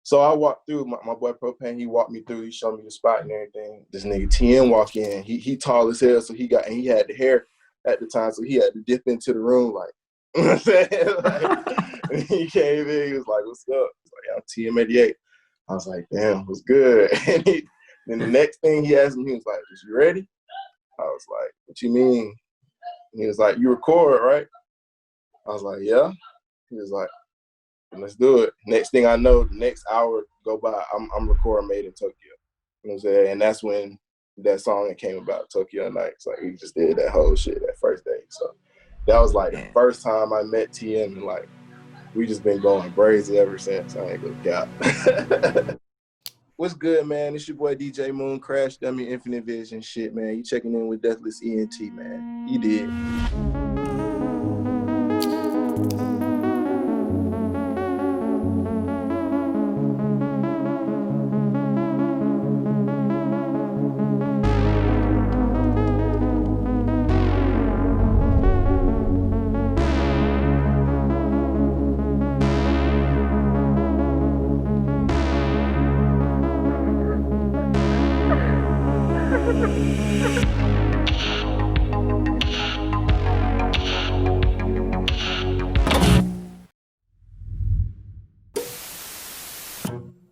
So I walked through, my boy Propane, he walked me through, he showed me the spot and everything. This nigga TM walk in, he tall as hell, so he had the hair at the time, so he had to dip into the room like, you know what I'm saying? Like, he came in, he was like, what's up? He's like, I'm TM88. I was like, damn, what's good? And then the next thing he asked me, he was like, is you ready? I was like, what you mean? He was like, you record, right? I was like, yeah. He was like, let's do it. Next thing I know, the next hour go by, I'm recording Made in Tokyo. You know what I'm saying? And that's when that song came about, Tokyo Nights. Like, we just did that whole shit that first day. So that was like the first time I met TM, and like, we just been going crazy ever since. I ain't gonna cap. What's good, man? It's your boy DJ Moon, Crash Dummy, Infinite Vision shit, man. You checking in with Deathless ENT, man. You did.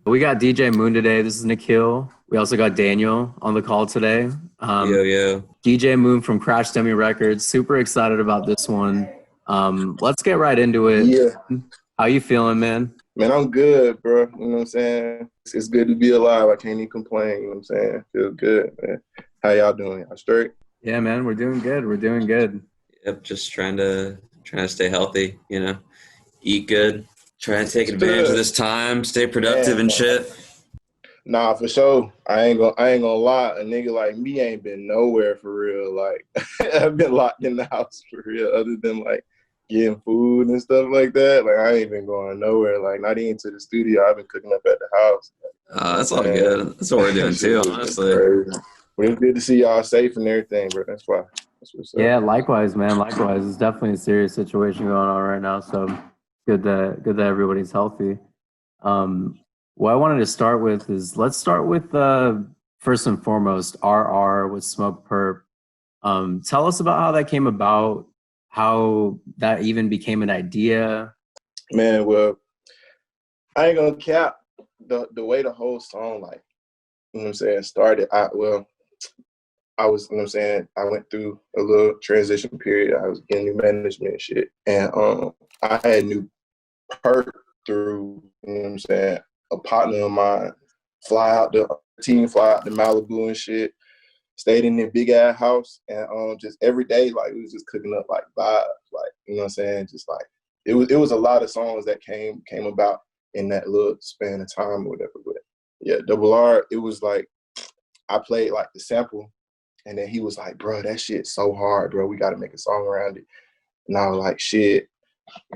We got DJ Moon today. This is Nikhil. We also got Daniel on the call today. Yo. DJ Moon from Crash Dummy Records. Super excited about this one. Let's get right into it. Yeah. How you feeling, man? Man, I'm good, bro. You know what I'm saying? It's good to be alive. I can't even complain. You know what I'm saying? Feel good, man. How y'all doing? Y'all straight? Yeah, man. We're doing good. We're doing good. Yep, just trying to stay healthy, you know, eat good, try to take advantage of this time, stay productive and shit. Nah, for sure. I ain't gonna lie. A nigga like me ain't been nowhere for real. Like, I've been locked in the house for real, other than like getting food and stuff like that. Like, I ain't been going nowhere. Like, not even to the studio. I've been cooking up at the house. That's all good. That's what we're doing too, honestly. But it's good to see y'all safe and everything, bro. That's why. That's what's up. Yeah, likewise, man. Likewise. It's definitely a serious situation going on right now. So good that everybody's healthy. What I wanted to start with is, let's start with first and foremost, RR with Smokepurpp. Tell us about how that came about, how that even became an idea. Man, well, I ain't gonna cap the way the whole song, like, you know what I'm saying, started. I was, you know what I'm saying, I went through a little transition period. I was getting new management and shit. And I had new Perk through, you know what I'm saying, a partner of mine fly out to Malibu and shit. Stayed in their big ass house, and just every day, like, we was just cooking up like vibes, like, you know what I'm saying, just like it was a lot of songs that came about in that little span of time or whatever. But yeah, Double R, it was like I played like the sample, and then he was like, bro, that shit's so hard, bro. We got to make a song around it. And I was like, shit.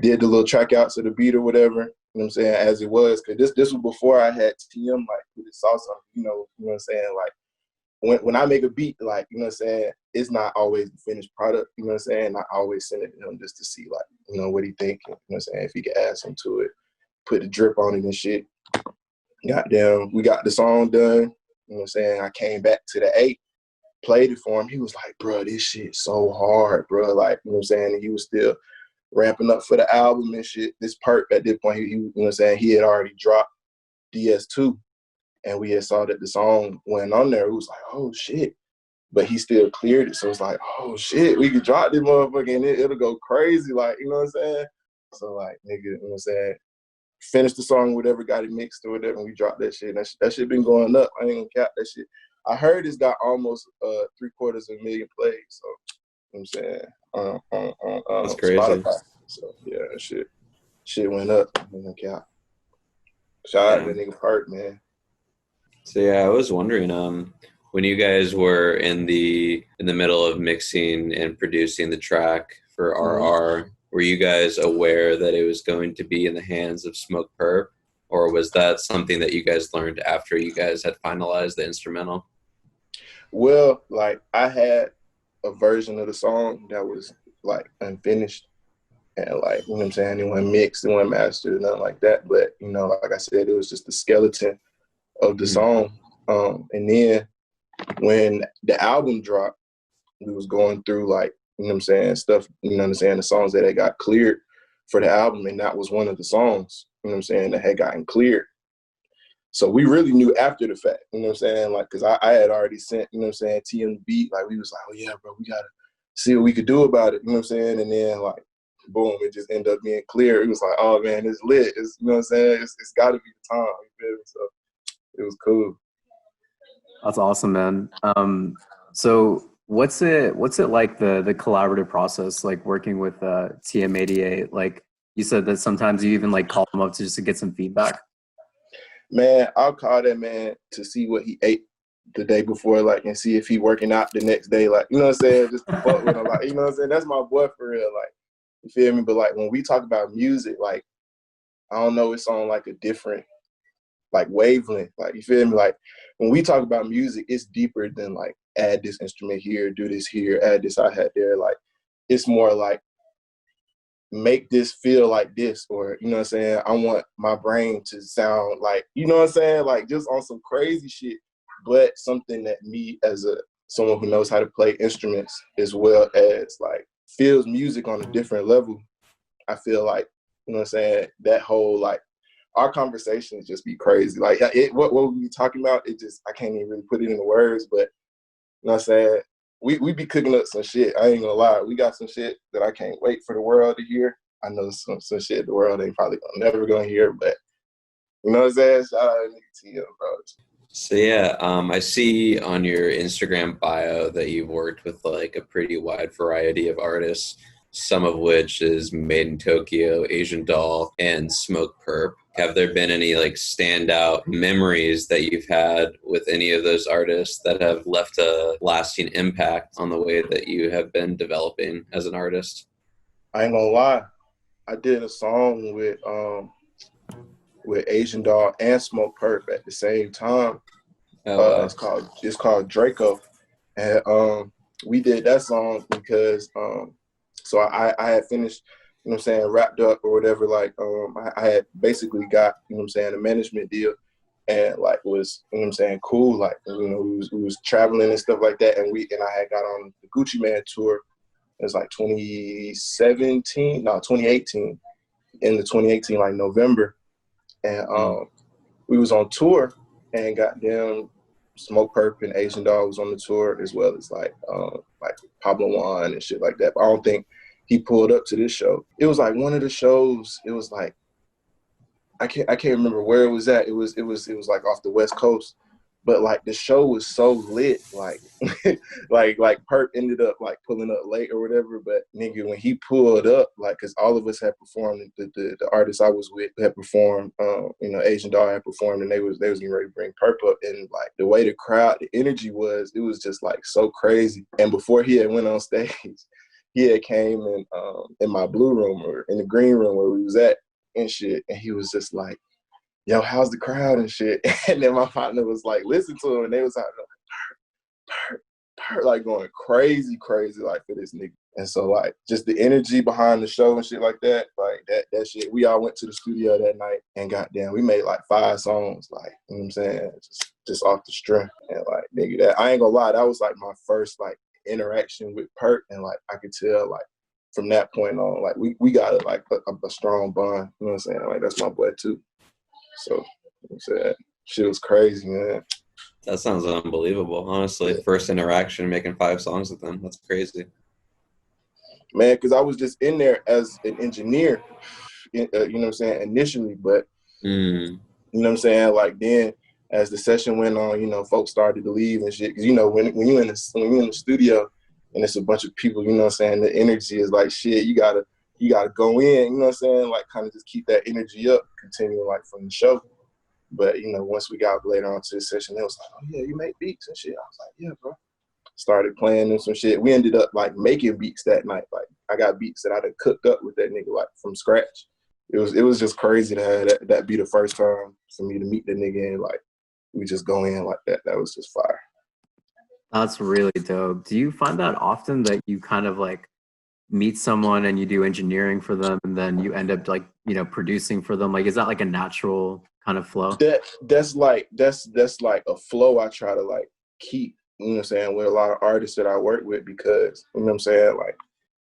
Did the little track outs of the beat or whatever, you know what I'm saying, as it was. Because this was before I had TM, like, put his sauce on, you know what I'm saying? Like, when I make a beat, like, you know what I'm saying, it's not always the finished product, you know what I'm saying? I always send it to him just to see, like, you know, what he think, you know what I'm saying, if he could add some to it, put the drip on it and shit. Goddamn, we got the song done, you know what I'm saying? I came back to the 8, played it for him. He was like, bro, this shit's so hard, bro. Like, you know what I'm saying? And he was still ramping up for the album and shit. This Perk at this point, he you know what I'm saying, he had already dropped DS2, and we had saw that the song went on there. It was like, oh shit. But he still cleared it. So it's like, oh shit, we could drop this motherfucker and it'll go crazy, like, you know what I'm saying? So like, nigga, you know what I'm saying, finished the song, whatever, got it mixed or whatever, and we dropped that shit. That shit been going up. I ain't gonna cap that shit. I heard it's got almost 750,000 plays. So, you know what I'm saying? That's crazy. Spotify. So yeah, that shit went up. Shout out to nigga Perk, man. So yeah, I was wondering, when you guys were in the middle of mixing and producing the track for RR, were you guys aware that it was going to be in the hands of Smokepurpp, or was that something that you guys learned after you guys had finalized the instrumental? Well, like, I had a version of the song that was like unfinished, And like, you know what I'm saying, it wasn't mixed, it wasn't mastered, nothing like that. But, you know, like I said, it was just the skeleton of the song. And then when the album dropped, we was going through like, you know what I'm saying, stuff, you know what I'm saying, the songs that had got cleared for the album, and that was one of the songs, you know what I'm saying, that had gotten cleared. So we really knew after the fact, you know what I'm saying, like, because I had already sent, you know what I'm saying, TM the beat, like, we was like, oh yeah, bro, we gotta see what we could do about it, you know what I'm saying, and then like, boom, it just ended up being clear. It was like, oh man, it's lit, it's, you know what I'm saying, it's gotta be the time, you feel me? So it was cool. That's awesome, man. So what's it like, the collaborative process, like working with TM88? Like you said that sometimes you even like call them up to just to get some feedback. Man, I'll call that man to see what he ate the day before, like, and see if he working out the next day, like, you know what I'm saying, just to fuck with him, like, you know what I'm saying, that's my boy for real, like, you feel me? But like when we talk about music, like, I don't know, it's on like a different like wavelength, like, you feel me? Like when we talk about music, it's deeper than like add this instrument here, do this here, add this hi-hat there. Like it's more like make this feel like this, or you know what I'm saying, I want my brain to sound like, you know what I'm saying, like just on some crazy shit, but something that me as someone who knows how to play instruments as well as like feels music on a different level. I feel like, you know what I'm saying, that whole like our conversations just be crazy. Like what we be talking about, it just, I can't even really put it into words, but you know what I'm saying, we be cooking up some shit. I ain't gonna lie. We got some shit that I can't wait for the world to hear. I know some shit the world ain't probably never gonna hear, but you know what I'm saying? Shout out to Nikhil, bro. So yeah, I see on your Instagram bio that you've worked with like a pretty wide variety of artists, some of which is MadeinTYO, Asian Doll, and Smokepurpp. Have there been any like standout memories that you've had with any of those artists that have left a lasting impact on the way that you have been developing as an artist? I ain't gonna lie. I did a song with Asian Doll and Smokepurpp at the same time. Oh, wow. It's called Draco, and we did that song because so I had finished, you know what I'm saying, wrapped up or whatever. Like I had basically got, you know what I'm saying, a management deal, and like was, you know what I'm saying, cool. Like, you know, we was traveling and stuff like that, and I had got on the Gucci Man tour. It was like 2017, no, 2018, in the 2018 like November, and we was on tour, and goddamn Smokepurpp and Asian Doll was on the tour, as well as like Pablo Juan and shit like that. But I don't think he pulled up to this show. It was like one of the shows. It was like I can't remember where it was at. It was like off the West Coast. But like the show was so lit, like like Perp ended up like pulling up late or whatever. But nigga, when he pulled up, like, cause all of us had performed, the artists I was with had performed, you know, Asian Doll had performed, and they was getting ready to bring Perp up, and like the way the crowd, the energy was, it was just like so crazy. And before he had went on stage, he had came in my blue room or in the green room where we was at and shit, and he was just like, yo, how's the crowd and shit? And then my partner was like, listen to him, and they was out there like, like going crazy, like for this nigga. And so like just the energy behind the show and shit like that, like that shit. We all went to the studio that night, and goddamn, we made like 5 songs, like, you know what I'm saying, just off the strength. And like, nigga, that I ain't gonna lie, that was like my first like interaction with Perp, and like I could tell like from that point on, like we got a strong bond. You know what I'm saying? Like that's my boy too. So, you know what I'm saying, shit was crazy, man. That sounds unbelievable, honestly. Yeah. First interaction, making 5 songs with them. That's crazy. Man, because I was just in there as an engineer, you know what I'm saying, initially. But, you know what I'm saying, like then as the session went on, you know, folks started to leave and shit. Because, you know, when you're in the studio and it's a bunch of people, you know what I'm saying, the energy is like, shit, you gotta go in, you know what I'm saying, like kind of just keep that energy up, continue like from the show. But, you know, once we got later on to the session, it was like, oh yeah, you make beats and shit. I was like, yeah, bro. Started playing them some shit. We ended up like making beats that night. Like I got beats that I done cooked up with that nigga like from scratch. It was just crazy to have that be the first time for me to meet the nigga, and like we just go in like that. That was just fire. That's really dope. Do you find that often that you kind of like meet someone and you do engineering for them and then you end up like, you know, producing for them? Like, is that like a natural kind of flow? That's like a flow I try to like keep, you know what I'm saying, with a lot of artists that I work with, because, you know what I'm saying, like,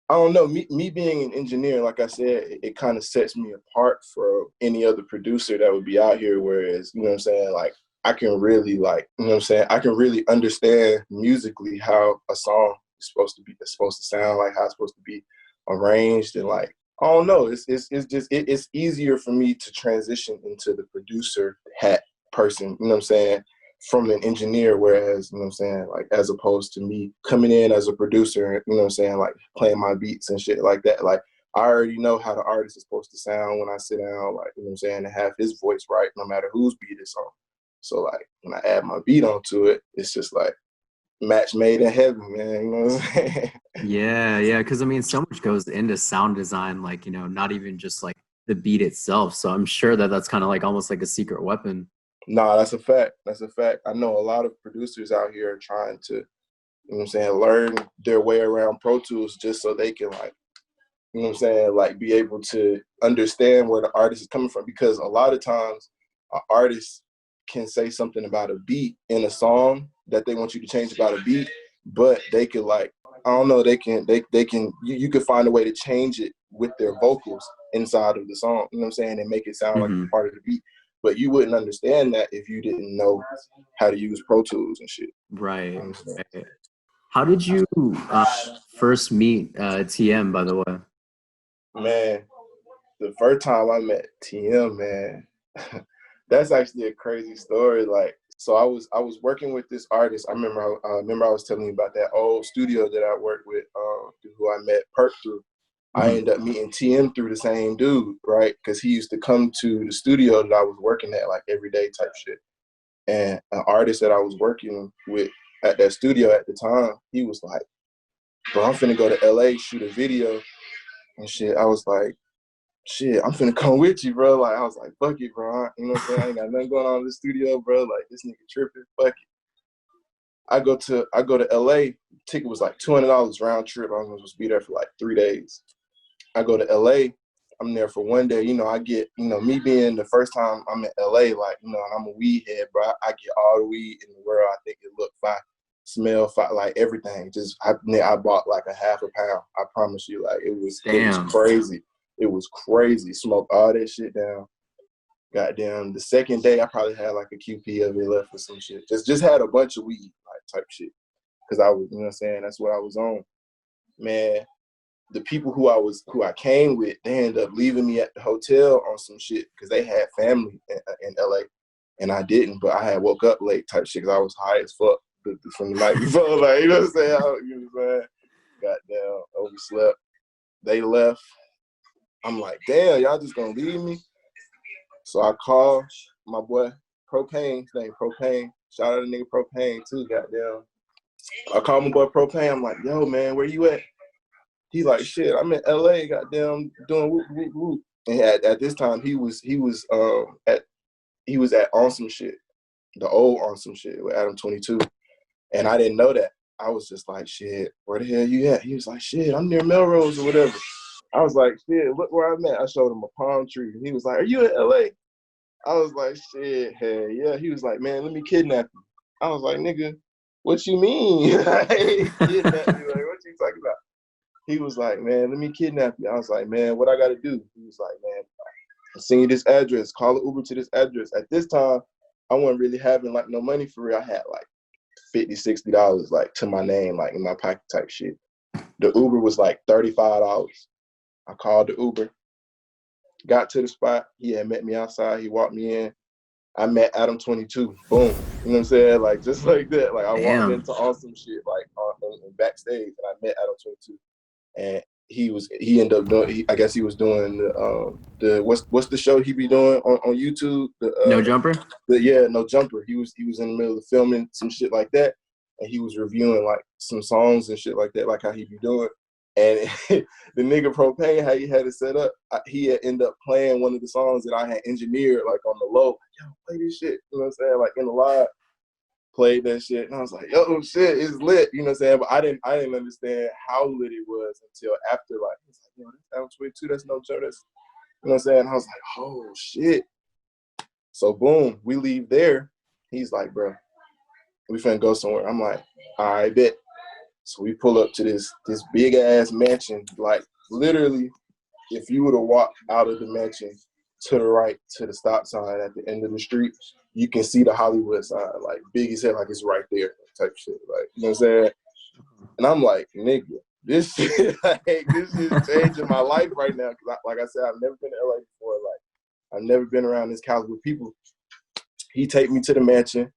I don't know, me being an engineer, like I said, it kind of sets me apart from any other producer that would be out here, whereas, you know what I'm saying, like, I can really, like, you know what I'm saying, I can really understand musically how a song is supposed to be, it's supposed to sound, like how it's supposed to be arranged, and like, I don't know, it's easier for me to transition into the producer hat person, you know what I'm saying, from an engineer, whereas, you know what I'm saying, like, as opposed to me coming in as a producer, you know what I'm saying, like, playing my beats and shit like that. Like, I already know how the artist is supposed to sound when I sit down, like, you know what I'm saying, and have his voice right, no matter whose beat it's on. So, like, when I add my beat onto it, it's just like match made in heaven, man, you know what I'm saying? Yeah, because I mean, so much goes into sound design, like, you know, not even just like the beat itself. So I'm sure that that's kind of like almost like a secret weapon. Nah, that's a fact. That's a fact. I know a lot of producers out here trying to, you know what I'm saying, learn their way around Pro Tools just so they can, like, you know what I'm saying, like, be able to understand where the artist is coming from. Because a lot of times an artist can say something about a beat in a song that they want you to change about a beat, but they could, like, I don't know, they can you could find a way to change it with their vocals inside of the song, you know what I'm saying, and make it sound like a part of the beat. But you wouldn't understand that if you didn't know how to use Pro Tools and shit. Right. You know what I'm saying? How did you first meet TM, by the way? Man, the first time I met TM, man, that's actually a crazy story. Like, so I was working with this artist. I remember I was telling you about that old studio that I worked with, who I met Perp through. I ended up meeting TM through the same dude, right? Because he used to come to the studio that I was working at, like, every day type shit. And an artist that I was working with at that studio at the time, he was like, bro, I'm finna go to LA, shoot a video and shit. I was like, shit, I'm finna come with you, bro. Like, I was like, fuck it, bro. You know what I'm saying? I ain't got nothing going on in the studio, bro. Like, this nigga tripping, fuck it. I go to LA, ticket was like $200 round trip. I was supposed to be there for like 3 days. I go to LA, I'm there for 1 day. You know, I get, you know, me being the first time I'm in LA, like, you know, and I'm a weed head, bro. I get all the weed in the world. I think it looked fine, smell fine, like everything. Just, I bought like a half a pound. I promise you, like, it was crazy. It was crazy. Smoked all that shit down. Goddamn, the second day I probably had like a QP of it left or some shit. Just had a bunch of weed, like, type shit. Cause I was, you know what I'm saying, that's what I was on. Man, the people who I came with, they ended up leaving me at the hotel on some shit because they had family in LA, and I didn't. But I had woke up late type shit because I was high as fuck from the night before. Like, you know what I'm saying? You know what I'm saying? Goddamn, overslept. They left. I'm like, damn, y'all just gonna leave me? So I called my boy Propane. His name Propane. Shout out to nigga Propane too. Goddamn. I called my boy Propane. I'm like, yo, man, where you at? He like, shit, I'm in LA, goddamn, doing whoop whoop whoop. And at this time, he was at On Some Shit, the old On Some Shit with Adam 22, and I didn't know that. I was just like, shit, where the hell you at? He was like, shit, I'm near Melrose or whatever. I was like, shit, look where I'm at. I showed him a palm tree. He was like, are you in LA? I was like, shit, hell yeah. He was like, man, let me kidnap you. I was like, nigga, what you mean? Like, kidnap you? Like, what you talking about? He was like, man, let me kidnap you. I was like, man, what I got to do? He was like, man, I'll send you this address. Call an Uber to this address. At this time, I wasn't really having like no money for real. I had like $50, $60 like to my name, like in my pocket type shit. The Uber was like $35. I called the Uber, got to the spot. He had met me outside. He walked me in. I met Adam 22. Boom. You know what I'm saying? Like, just like that. Like, I walked into awesome shit, like, on backstage, and I met Adam 22. And he ended up doing, I guess he was doing the what's the show he be doing on YouTube? No Jumper? No Jumper. He was in the middle of filming some shit like that, and he was reviewing like some songs and shit like that, like how he be doing. And the nigga Propane, how he had it set up, he had ended up playing one of the songs that I had engineered like on the low. Like, yo, play this shit. You know what I'm saying? Like in the live. played that shit, and I was like, yo, shit, it's lit. You know what I'm saying? But I didn't understand how lit it was until after, like, it's like, yo, that's down 22, that's no joke. That's, you know what I'm saying? I was like, oh shit. So boom, we leave there. He's like, bro, we finna go somewhere. I'm like, all right, bet. So we pull up to this big ass mansion. Like literally, if you would have walked out of the mansion to the right to the stop sign at the end of the street, you can see the Hollywood sign, like big as hell, like it's right there type shit. Like, you know what I'm saying? And I'm like, nigga, this shit, like, this is changing my life right now. Cause like I said, I've never been to LA before. Like, I've never been around this caliber of people. He take me to the mansion.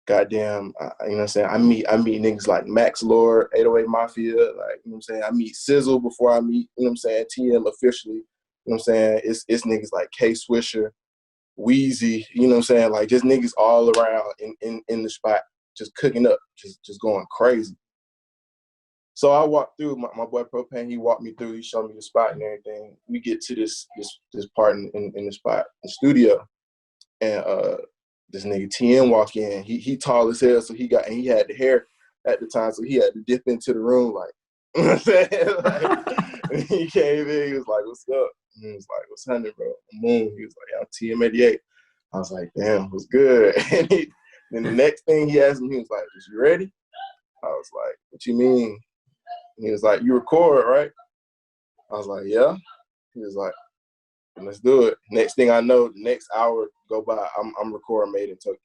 Goddamn, you know what I'm saying? I meet niggas like Max Lord, 808 Mafia, like, you know what I'm saying? I meet Sizzle before I meet, you know what I'm saying, TM officially. You know what I'm saying? It's niggas like K Swisher, Wheezy, you know what I'm saying? Like just niggas all around in the spot, just cooking up, just going crazy. So I walked through, my boy Propane, he walked me through, he showed me the spot and everything. We get to this part in the spot, the studio, and this nigga TM walk in. He tall as hell, so he had the hair at the time, so he had to dip into the room, like, you know what I'm saying? Like, he came in, he was like, what's up? And he was like, what's happening, bro? Moon. He was like, I'm TM88. I was like, damn, what's good? And then the next thing he asked me, he was like, is you ready? I was like, what you mean? And he was like, you record, right? I was like, yeah. He was like, let's do it. Next thing I know, the next hour go by, I'm recording Made in Tokyo.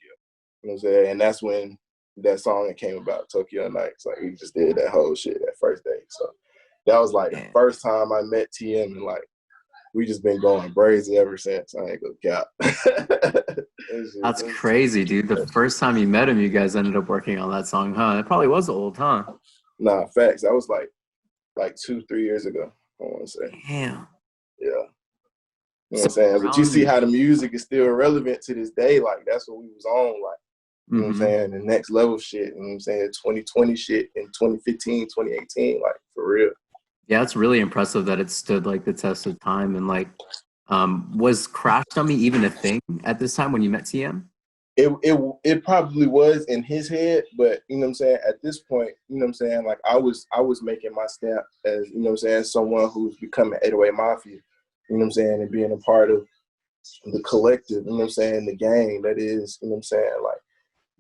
You know what I'm saying? And that's when that song came about, Tokyo Nights. Like we just did that whole shit that first day. So that was like the first time I met TM, and like we just been going crazy ever since. I ain't gonna cap. That's crazy, dude. The first time you met him, you guys ended up working on that song, huh? It probably was old, huh? Nah, facts. That was like 2-3 years ago, I want to say. Damn. Yeah. You know what I'm saying? But you see how the music is still relevant to this day. Like, that's what we was on. Like, you know what I'm saying? The next level shit. You know what I'm saying? 2020 shit in 2015, 2018. Like, for real. Yeah, it's really impressive that it stood, like, the test of time. And, like, was Crash Dummy even a thing at this time when you met TM? It probably was in his head, but, you know what I'm saying? At this point, you know what I'm saying? Like, I was making my stamp as, you know what I'm saying, someone who's becoming 808 Mafia. You know what I'm saying, and being a part of the collective, you know what I'm saying, the gang that is, you know what I'm saying, like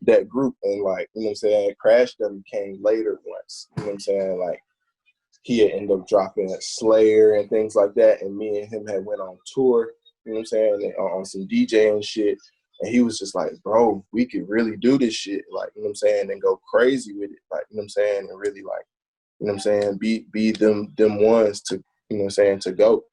that group. And like, you know what I'm saying, Crash Dummy came later once, you know what I'm saying, like he had ended up dropping Slayer and things like that, and me and him had went on tour, you know what I'm saying, on some DJ and shit, and he was just like, bro, we could really do this shit, like, you know what I'm saying, and go crazy with it, like, you know what I'm saying, and really like, you know what I'm saying, be them ones to, you know what I'm saying, to go.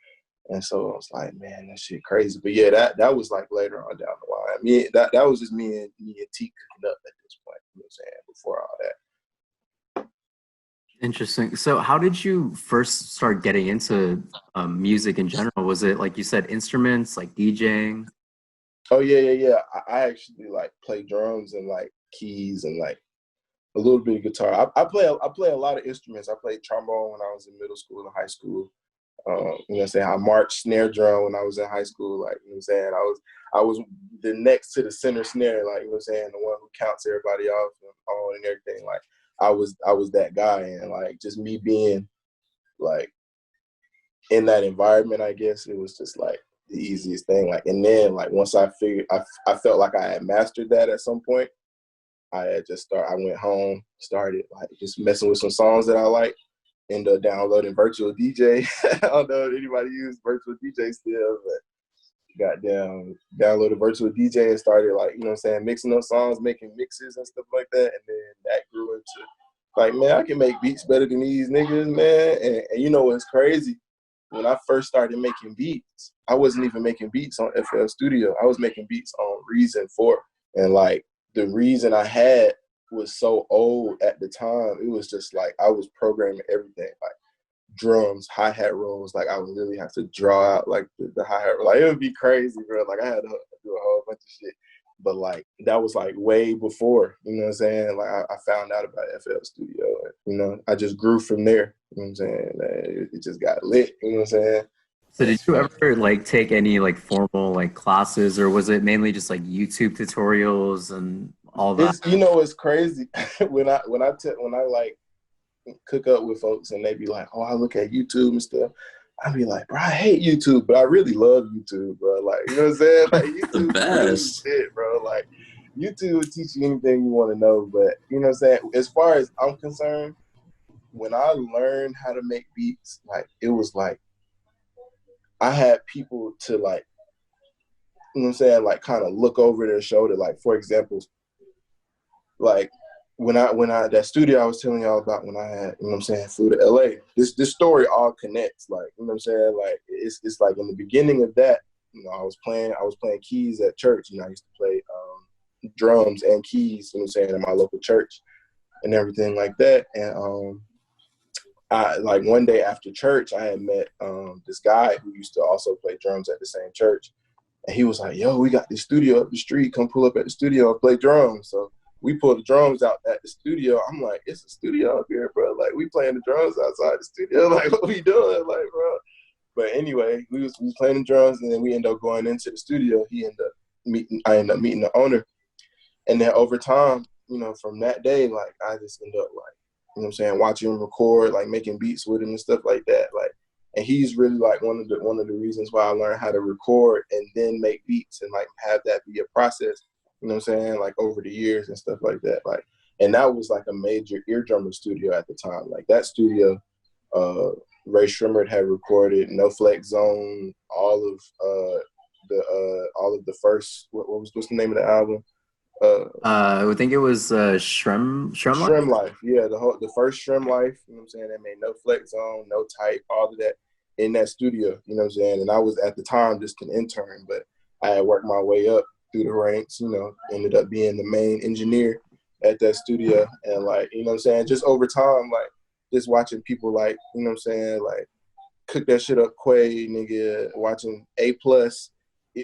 And so I was like, man, that shit crazy. But yeah, that was like later on down the line. That was just me and T cooking up at this point, you know what I'm saying, before all that. Interesting. So how did you first start getting into music in general? Was it, like you said, instruments, like DJing? Oh, yeah. I actually like play drums and like keys and like a little bit of guitar. I play a lot of instruments. I played trombone when I was in middle school and high school. You know what I'm saying? I marched snare drum when I was in high school. Like, you know what I'm saying? I was the next to the center snare, like, you know what I'm saying? The one who counts everybody off and all and everything. Like, I was that guy. And like, just me being like in that environment, I guess it was just like the easiest thing. Like, and then like, once I figured, I felt like I had mastered that at some point. I went home, started like just messing with some songs that I like. Ended up downloading Virtual DJ. I don't know if anybody uses Virtual DJ still, but goddamn, downloaded Virtual DJ and started like, you know what I'm saying, mixing those songs, making mixes and stuff like that. And then that grew into like, man, I can make beats better than these niggas, man. And you know what's crazy? When I first started making beats, I wasn't even making beats on FL Studio. I was making beats on Reason 4. And like the Reason I had was so old at the time. It was just like I was programming everything, like drums, hi-hat rolls. Like I would literally have to draw out like the hi-hat. Like it would be crazy, bro. Like I had to do a whole bunch of shit. But like that was like way before, you know what I'm saying? Like I found out about FL Studio, and, you know, I just grew from there. You know what I'm saying? It just got lit. You know what I'm saying? So did you ever like take any like formal like classes, or was it mainly just like YouTube tutorials and all that. It's, you know, it's crazy when I like cook up with folks and they be like, oh, I look at YouTube and stuff. I be like, bro, I hate YouTube, but I really love YouTube, bro. Like, you know what I'm saying? Like, YouTube The really best. shit, bro. Like, YouTube will teach you anything you want to know. But, you know what I'm saying? As far as I'm concerned, when I learned how to make beats, like, it was like, I had people to, like, you know what I'm saying? Like, kind of look over their shoulder. Like, for example, like, when I that studio I was telling y'all about when I had, you know what I'm saying, flew to LA, this story all connects. Like, you know what I'm saying? Like, it's like in the beginning of that, you know, I was playing keys at church. You know, I used to play drums and keys, you know what I'm saying, in my local church and everything like that. And I, like, one day after church, I had met this guy who used to also play drums at the same church. And he was like, yo, we got this studio up the street. Come pull up at the studio and play drums. So we pulled the drums out at the studio. I'm like, it's a studio up here, bro. Like, we playing the drums outside the studio. Like, what we doing? Like, bro. But anyway, we was playing the drums, and then we ended up going into the studio. I ended up meeting the owner. And then over time, you know, from that day, like, I just ended up, like, you know what I'm saying, watching him record, like, making beats with him and stuff like that. Like, and he's really, like, one of the reasons why I learned how to record and then make beats and, like, have that be a process. You know what I'm saying? Like, over the years and stuff like that. Like, and that was like a major eardrummer studio at the time. Like, that studio, Ray Shrimmer had recorded No Flex Zone, all of the first, what's the name of the album? I think it was Shrem Life? Shrimp Life. Yeah, the first Shrimp Life, you know what I'm saying? They made No Flex Zone, No Type, all of that in that studio, you know what I'm saying? And I was at the time just an intern, but I had worked my way up through the ranks, you know, ended up being the main engineer at that studio. And, like, you know what I'm saying, just over time, like, just watching people, like, you know what I'm saying, like, cook that shit up, Quay, nigga, watching A+,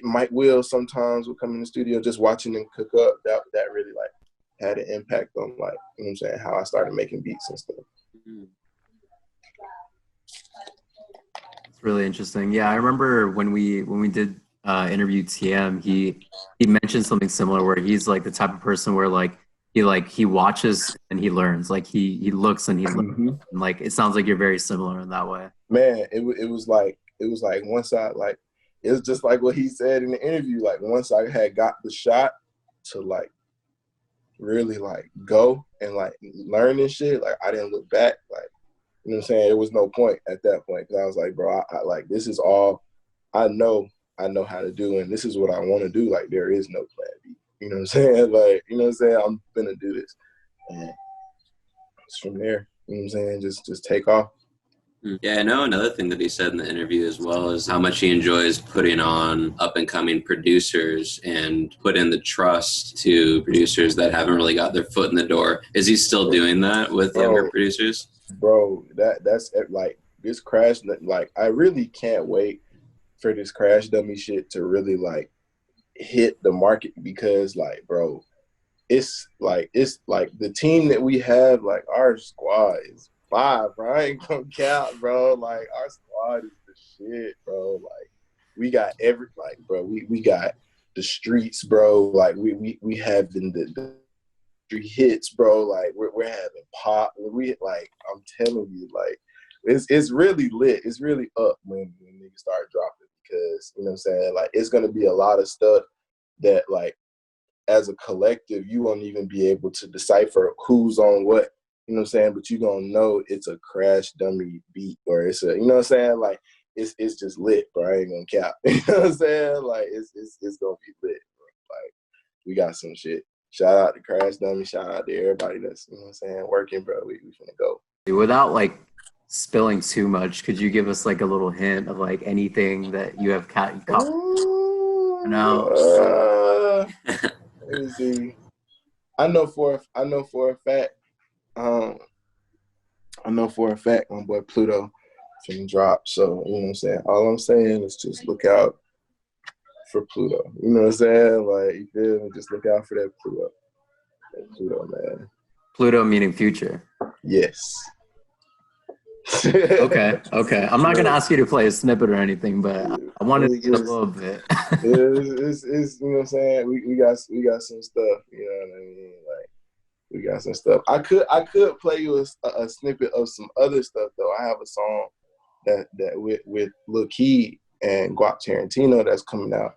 Mike Will sometimes would come in the studio, just watching them cook up, that really, like, had an impact on, like, you know what I'm saying, how I started making beats and stuff. It's really interesting. Yeah, I remember when we did interview TM, he mentioned something similar where he's like the type of person where he watches and he learns. Like he looks and he learns. And, like, it sounds like you're very similar in that way. Man, it was like once I, like, it was just like what he said in the interview. Like, once I had got the shot to, like, really, like, go and, like, learn this shit, like, I didn't look back. Like, you know what I'm saying? There was no point at that point, because I was like, bro, I like, this is all I know how to do, and this is what I want to do. Like, there is no plan B. You know what I'm saying? Like, you know what I'm saying? I'm gonna do this. And it's from there, you know what I'm saying? Just take off. Yeah, I know another thing that he said in the interview as well is how much he enjoys putting on up-and-coming producers and put in the trust to producers that haven't really got their foot in the door. Is he still doing that with younger producers? Bro, that's like, this Crash, like, I really can't wait for this Crash Dummy shit to really, like, hit the market, because, like, bro, it's like the team that we have, like, our squad is 5, bro. I ain't gonna count, bro. Like, our squad is the shit, bro. Like, we got bro, we got the streets, bro. Like, we have the street hits, bro. Like, we're having pop. Like, I'm telling you, like, it's really lit. It's really up when niggas start dropping, because, you know what I'm saying, like, it's gonna be a lot of stuff that, like, as a collective, you won't even be able to decipher who's on what, you know what I'm saying? But you gonna know it's a Crash Dummy beat, or it's a, you know what I'm saying? Like, it's just lit, bro. I ain't gonna cap. You know what I'm saying? Like, it's gonna be lit, bro. Like, we got some shit. Shout out to Crash Dummy. Shout out to everybody that's, you know what I'm saying, working, bro. We finna go. Without, like, spilling too much, could you give us, like, a little hint of, like, anything that you have caught? No. Let me see. I know for a fact. I know for a fact my boy Pluto finna drop. So, you know what I'm saying? All I'm saying is just look out for Pluto. You know what I'm saying? Like, you feel me? Just look out for that Pluto. That Pluto, man. Pluto meaning future. Yes. Okay. I'm not gonna ask you to play a snippet or anything, but I wanted to get a little bit. It's, you know what I'm saying? We got some stuff, you know what I mean? got some stuff. I could play you a snippet of some other stuff though. I have a song that with Lil Keed and Guap Tarantino that's coming out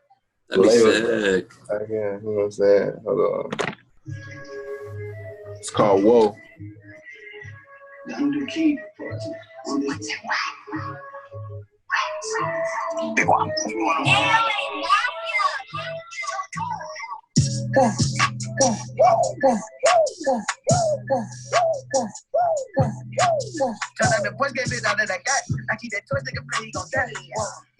That'd be later. sick. Again, you know what I'm saying? Hold on. It's called Whoa. I'm Lil Keed. The boys get it out of that guy. I keep that toy nigga play, he gon' die.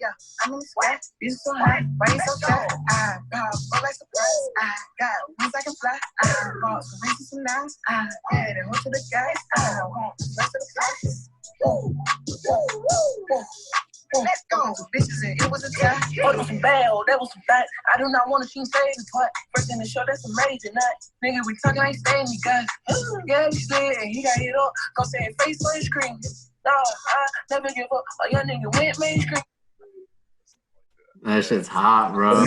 Yeah, I'm in the sweat. Bitch so hot, brain so fat. I pop up like surprise. I got wings I can fly. I bought some rings and some knives. I had it home to the guys. I want the rest of the flies. Let's go, bitches, and it was a tie. Oh, that was some bad, oh, that was some fat. I do not want to see stage the twat. First in the show, that's amazing, nut. Nigga, we talking, I ain't staying, you guys. Yeah, he slid, and he got hit up. Gon' say face on his screen. Nah, I never give up. A young nigga went mainstream. That shit's hot, bro.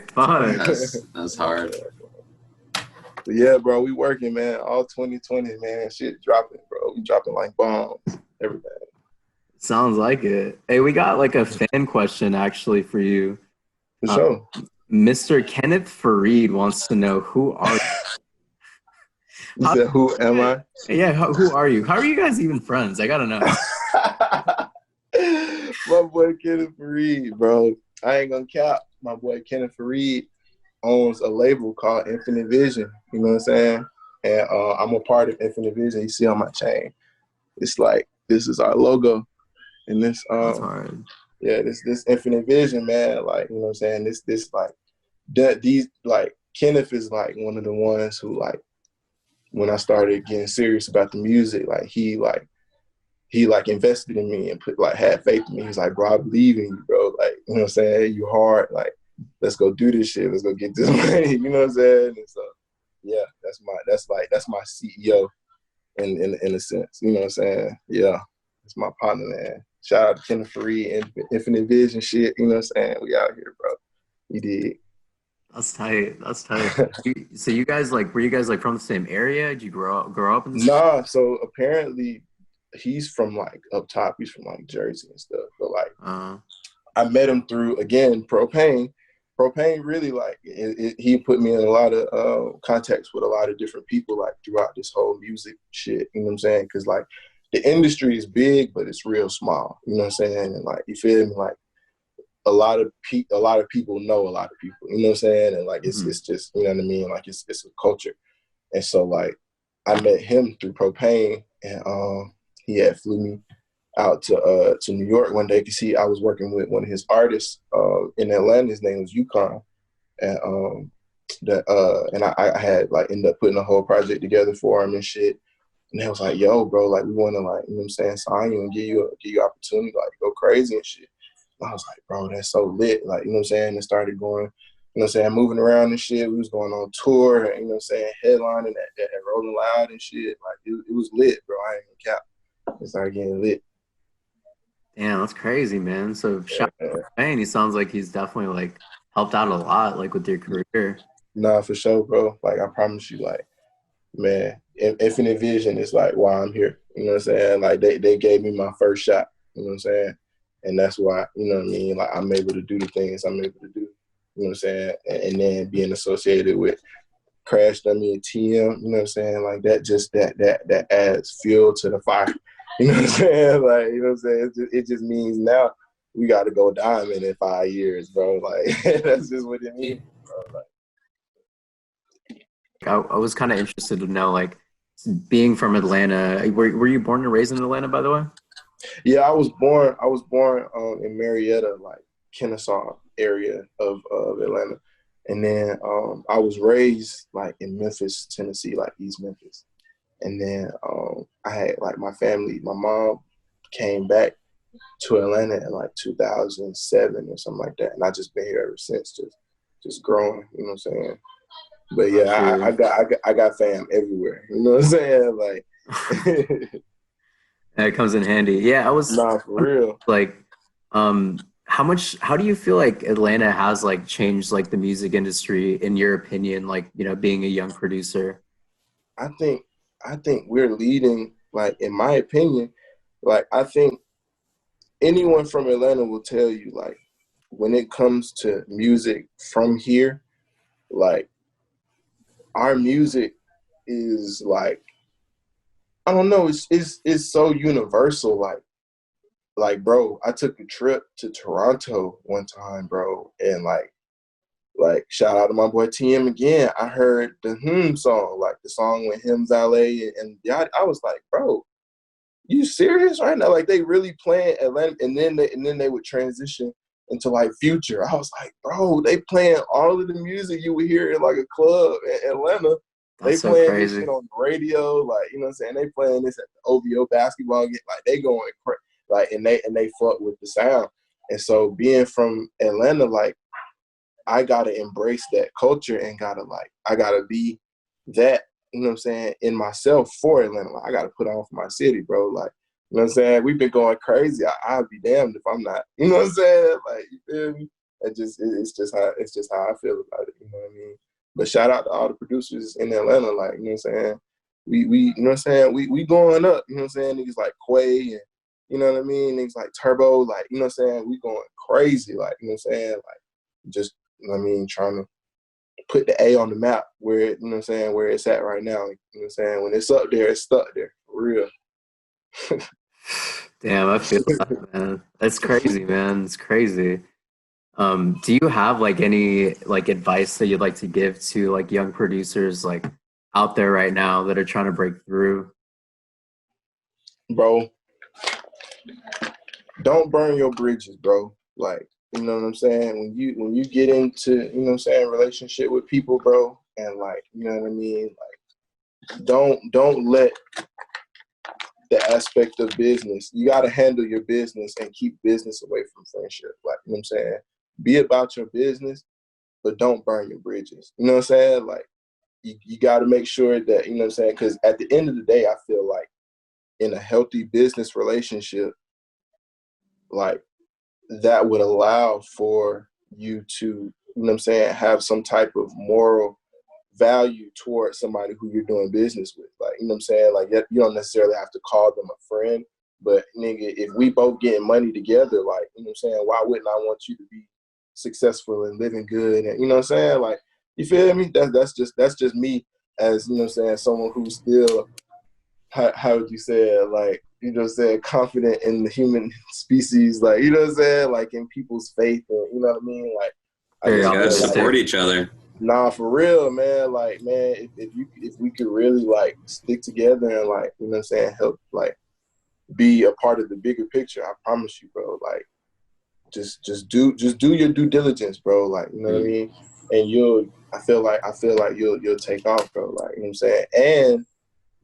Fuck. That's hard. Yeah, bro, we working, man. All 2020, man. Shit dropping, bro. We dropping like bombs. Everything. Sounds like it. Hey, we got like a fan question actually for you. For sure. Mr. Kenneth Fareed wants to know, who are you? You said, who am I? Yeah, who are you? How are you guys even friends? I gotta know. My boy Kenneth Fareed, bro. I ain't gonna cap. My boy Kenneth Fareed owns a label called Infinite Vision. You know what I'm saying? And I'm a part of Infinite Vision. You see on my chain. It's like, this is our logo. And this That's hard. Yeah, this Infinite Vision, man, like, you know what I'm saying? This like these like Kenneth is like one of the ones who, like, when I started getting serious about the music, like he invested in me and had faith in me. He's like, bro, I believe in you, bro. Like, you know what I'm saying? You hard, like, let's go do this shit. Let's go get this money. You know what I'm saying? And so yeah, that's my CEO in a sense. You know what I'm saying? Yeah. It's my partner, man. Shout out to Kenneth Fareed and Infinite Vision shit. You know what I'm saying? We out here, bro. You did. That's tight. So you guys, like, were you guys like from the same area? Did you grow up in the Nah, so apparently he's from like up top. He's from like Jersey and stuff. But like I met him through, again, Propane. Propane really, like, he put me in a lot of contacts with a lot of different people, like, throughout this whole music shit. You know what I'm saying? Because like the industry is big, but it's real small. You know what I'm saying? And like, you feel me? Like, a lot of people know a lot of people. You know what I'm saying? And like, it's just, you know what I mean? Like, it's a culture. And so like, I met him through Propane, and he had flew me out to New York one day, because I was working with one of his artists in Atlanta. His name was Yukon, and I had like ended up putting a whole project together for him and shit. And they was like, yo, bro, like, we want to, like, you know what I'm saying, sign you and give you opportunity, like, go crazy and shit. And I was like, bro, that's so lit. Like, you know what I'm saying? And started going, you know what I'm saying, moving around and shit. We was going on tour, and, you know what I'm saying, headlining that Rolling Loud and shit. Like, it was lit, bro. I ain't gonna cap. It started getting lit. Damn, that's crazy, man. So shout out to Ryan. He sounds like he's definitely like helped out a lot, like, with your career. Nah, for sure, bro. Like, I promise you, like, man, Infinite Vision is like why I'm here. You know what I'm saying? Like, they gave me my first shot. You know what I'm saying? And that's why, you know what I mean? Like, I'm able to do the things I'm able to do. You know what I'm saying? And then being associated with Crash Dummy and TM, you know what I'm saying? Like, that just that adds fuel to the fire. You know what I'm saying? Like, you know what I'm saying? It just means now we got to go diamond in 5 years, bro. Like, that's just what it means, bro. Like, I was kind of interested to know, like, being from Atlanta. Were you born and raised in Atlanta, by the way? yeah, I was born in Marietta, like Kennesaw area of Atlanta, and then I was raised like in Memphis, Tennessee, like East Memphis, and then I had like my family. My mom came back to Atlanta in like 2007 or something like that, and I just been here ever since, just growing. You know what I'm saying? But yeah, I got fam everywhere. You know what I'm saying? Like, That comes in handy. Yeah, I was nah, for real. Like, how do you feel like Atlanta has like changed like the music industry in your opinion? Like, you know, being a young producer. I think we're leading, like, in my opinion, like, I think anyone from Atlanta will tell you, like, when it comes to music from here, like, our music is, like, I don't know, it's so universal. Like, bro, I took a trip to Toronto one time, bro, and like shout out to my boy TM again. I heard the song, like the song with him, Valet, and yeah, I was like, bro, you serious right now? Like, they really playing Atlanta, and then they would transition into like Future. I was like, bro, they playing all of the music you would hear in like a club in Atlanta. They That's so playing crazy. this shit on the radio, like, you know what I'm saying? They playing this at the OVO basketball game, like they going crazy, like, and they fuck with the sound. And so being from Atlanta, like, I gotta embrace that culture and I gotta be that, you know what I'm saying, in myself for Atlanta. Like, I gotta put on for my city, bro. Like, you know what I'm saying? We've been going crazy. I'd be damned if I'm not. You know what I'm saying? Like, you feel me? It's just how I feel about it. You know what I mean? But shout out to all the producers in Atlanta. Like, you know what I'm saying? We you know what I'm saying? We going up. You know what I'm saying? Niggas like Quay and, you know what I mean? Niggas like Turbo. Like, you know what I'm saying? We going crazy. Like, you know what I'm saying? Like, just, you know what I mean, trying to put the A on the map where, you know what I'm saying, where it's at right now. You know what I'm saying? When it's up there, it's stuck there. For real. Damn, I feel that, man. That's crazy, man. It's crazy. Do you have like any like advice that you'd like to give to like young producers like out there right now that are trying to break through? Bro, don't burn your bridges, bro. Like, you know what I'm saying? When you get into, you know what I'm saying, relationship with people, bro, and like, you know what I mean? Like, don't let the aspect of business. You gotta handle your business and keep business away from friendship. Like, you know what I'm saying? Be about your business, but don't burn your bridges. You know what I'm saying? Like, you gotta make sure that, you know what I'm saying? Because at the end of the day, I feel like in a healthy business relationship, like, that would allow for you to, you know what I'm saying, have some type of moral value towards somebody who you're doing business with. Like, you know what I'm saying? Like, you don't necessarily have to call them a friend, but nigga, if we both getting money together, like, you know what I'm saying, why wouldn't I want you to be successful and living good? And, you know what I'm saying? Like, you feel me? That's just me, as, you know what I'm saying, someone who's still, how would you say it? Like, you know what I'm saying, confident in the human species, like, you know what I'm saying, like, in people's faith, and, you know what I mean? Like, I You just gotta feel support like, each other. nah, for real, man. Like, man, if we could really like stick together and, like, you know what I'm saying, help, like, be a part of the bigger picture, I promise you, bro. Like, just do your due diligence, bro. Like, you know what I mean? And I feel like you'll take off, bro. Like, you know what I'm saying? And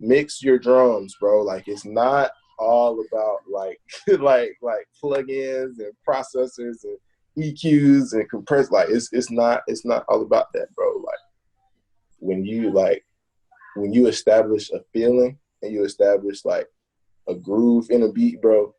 mix your drums, bro. Like, it's not all about like like plugins and processors and EQs and compress. Like, it's not all about that, bro. Like, when you establish a feeling and you establish like a groove in a beat, bro,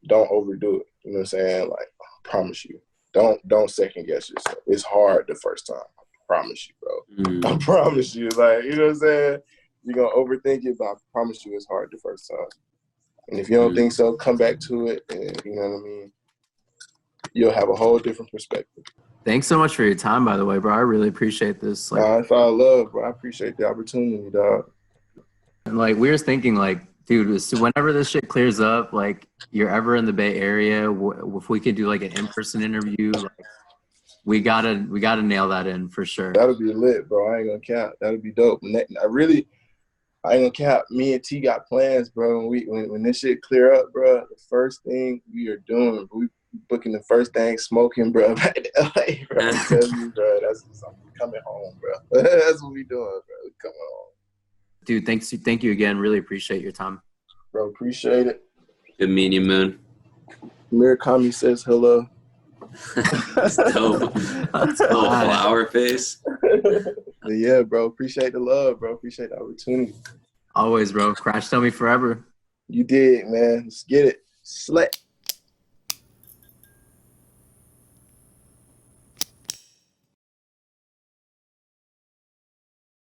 don't overdo it. You know what I'm saying? Like, I promise you. Don't second guess yourself. It's hard the first time. I promise you, bro. I promise you. Like, you know what I'm saying? You're gonna overthink it, but I promise you it's hard the first time. And if you don't think so, come back to it, and, you know what I mean, you'll have a whole different perspective. Thanks so much for your time, by the way, bro. I really appreciate this. Like, It's all love, bro. I appreciate the opportunity, dog. and like we were thinking, like, dude, so whenever this shit clears up, like, you're ever in the Bay Area, if we could do like an in-person interview, like, we gotta nail that in for sure. That'll be lit, bro. I ain't gonna count. That'll be dope. I ain't gonna count. Me and T got plans, bro. When this shit clear up, bro, the first thing we are doing, we booking the first thing smoking, bro, back to LA, bro. I'm telling you, bro, that's something coming home, bro. That's what we doing, bro. We coming home. Dude, thank you again. Really appreciate your time. Bro, appreciate it. Good meeting you, Moon. Murakami says hello. That's dope. That's little flower face. But yeah, bro, appreciate the love, bro. Appreciate the opportunity. Always, bro. Crash Tell Me Forever. You did, man. Let's get it. Slut.